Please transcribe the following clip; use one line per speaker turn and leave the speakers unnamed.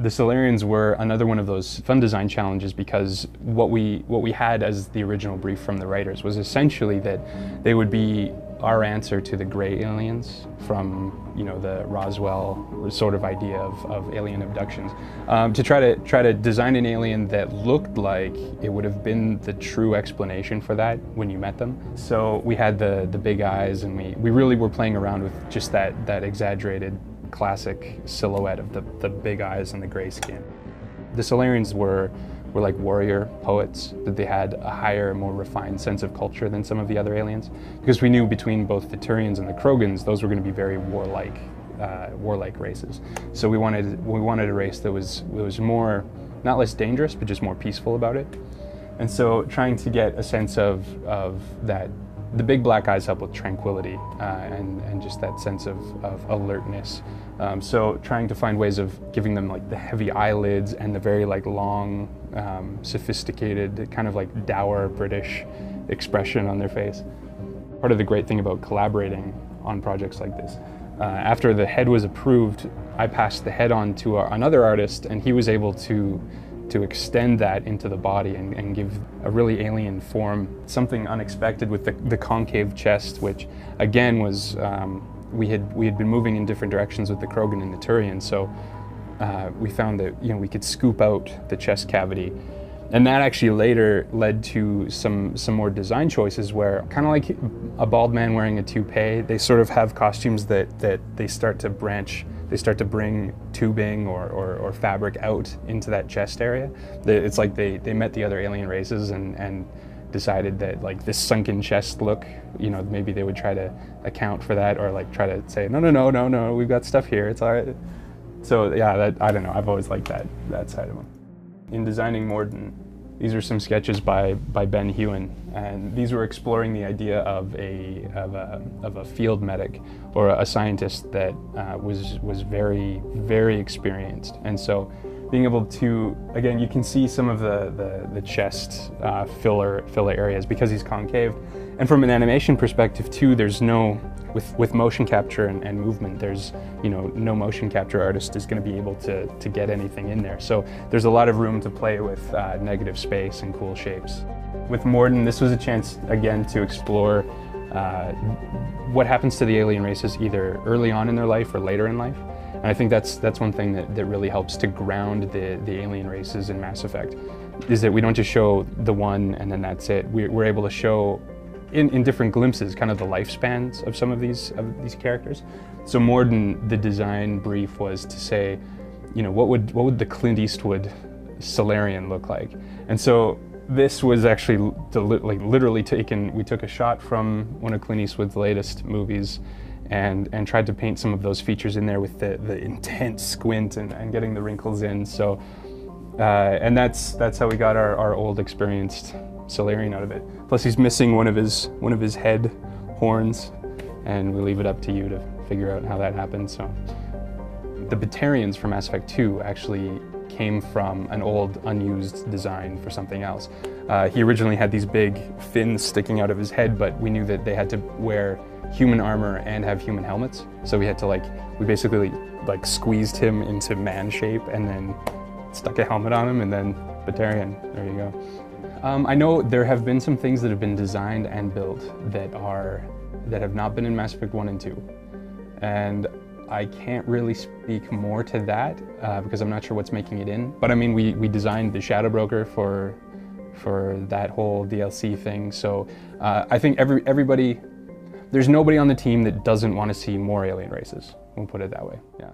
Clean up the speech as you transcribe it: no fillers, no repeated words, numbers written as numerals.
The Salarians were another one of those fun design challenges because what we had as the original brief from the writers was essentially that they would be our answer to the gray aliens from, you know, the Roswell sort of idea of alien abductions, to try to design an alien that looked like it would have been the true explanation for that when you met them. So we had the big eyes, and we really were playing around with just that exaggerated classic silhouette of the big eyes and the gray skin. The Salarians were like warrior poets, that they had a higher, more refined sense of culture than some of the other aliens, because we knew between both the Batarians and the Krogans, those were going to be very warlike races. So we wanted a race that was more, not less dangerous, but just more peaceful about it. And so trying to get a sense of that. The big black eyes help with tranquility and just that sense of alertness. So trying to find ways of giving them like the heavy eyelids and the very like long, sophisticated, kind of like dour British expression on their face. Part of the great thing about collaborating on projects like this, after the head was approved, I passed the head on to another artist, and he was able to extend that into the body and give a really alien form, something unexpected with the concave chest, which again was, we had been moving in different directions with the Krogan and the Turian, so we found that, you know, we could scoop out the chest cavity. And that actually later led to some more design choices where, kind of like a bald man wearing a toupee, they sort of have costumes that they start to branch. They start to bring tubing or fabric out into that chest area. It's like they met the other alien races and decided that like this sunken chest look, you know, maybe they would try to account for that, or like try to say, no, we've got stuff here, it's all right. So yeah, I don't know, I've always liked that side of them. In designing Morden, these are some sketches by Ben Hewen, and these were exploring the idea of a field medic, or a scientist that was very, very experienced. And so being able to, again, you can see some of the chest filler areas because he's concave. And from an animation perspective too, there's no, with motion capture and movement, there's, you know, no motion capture artist is going to be able to get anything in there. So there's a lot of room to play with negative space and cool shapes. With Morden, this was a chance again to explore what happens to the alien races either early on in their life or later in life. And I think that's one thing that really helps to ground the alien races in Mass Effect, is that we don't just show the one and then that's it. We're able to show in different glimpses kind of the lifespans of some of these characters. So Morden, the design brief was to say, you know, what would the Clint Eastwood Salarian look like? And so this was actually like literally taken, we took a shot from one of Clint Eastwood's latest movies and tried to paint some of those features in there with the intense squint and getting the wrinkles in. So and that's how we got our old experienced Salarian out of it. Plus he's missing one of his head horns, and we leave it up to you to figure out how that happened. So the Batarians from Mass Effect 2 actually came from an old unused design for something else. He originally had these big fins sticking out of his head, but we knew that they had to wear human armor and have human helmets. So we had to we basically squeezed him into man shape and then stuck a helmet on him, and then Batarian, there you go. I know there have been some things that have been designed and built that have not been in Mass Effect 1 and 2. And I can't really speak more to that because I'm not sure what's making it in. But I mean, we designed the Shadow Broker for that whole DLC thing. So I think everybody, there's nobody on the team that doesn't want to see more alien races. We'll put it that way, yeah.